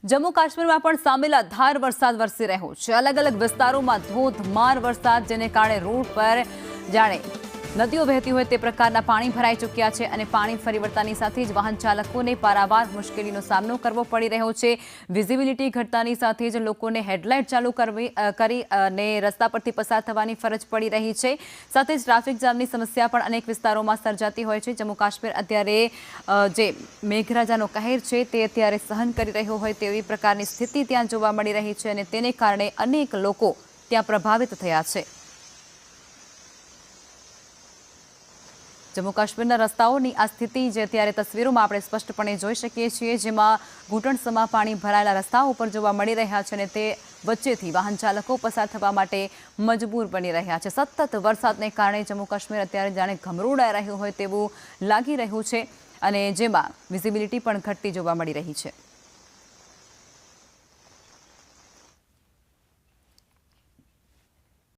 જમ્મુ કાશ્મીરમાં પણ સામેલાધાર વરસાદ વરસી રહ્યો છે। અલગ અલગ વિસ્તારોમાં ધોધમાર વરસાદ, જેને કારણે રોડ પર જાણે નદીઓ વહેતી હોય તે પ્રકારના પાણી ભરાઈ ચૂક્યા છે અને પાણી ફરી વળતાની સાથે જ વાહન ચાલકોને પારાવાર મુશ્કેલીનો સામનો કરવો પડી રહ્યો છે। વિઝિબિલિટી ઘટતાની સાથે જ લોકોને હેડલાઇટ ચાલુ કરી અને રસ્તા પરથી પસાર થવાની ફરજ પડી રહી છે। સાથે જ ટ્રાફિક જામની સમસ્યા પણ અનેક વિસ્તારોમાં સર્જાતી હોય છે। જમ્મુ કાશ્મીર અત્યારે જે મેઘરાજાનો કહેર છે તે અત્યારે સહન કરી રહ્યો હોય તેવી પ્રકારની સ્થિતિ ત્યાં જોવા મળી રહી છે અને તેને કારણે અનેક લોકો ત્યાં પ્રભાવિત થયા છે। જમ્મુ કાશ્મીરના રસ્તાઓની આ સ્થિતિ જે અત્યારે તસવીરોમાં આપણે સ્પષ્ટપણે જોઈ શકીએ છીએ, જેમાં ઘૂંટણસમા પાણી ભરાયેલા રસ્તાઓ પર જોવા મળી રહ્યા છે અને તે વચ્ચેથી વાહન ચાલકો પસાર થવા માટે મજબૂર બની રહ્યા છે। સતત વરસાદને કારણે જમ્મુ કાશ્મીર અત્યારે જાણે ગમરોડાઈ રહ્યું હોય તેવું લાગી રહ્યું છે અને જેમાં વિઝિબિલિટી પણ ઘટતી જોવા મળી રહી છે।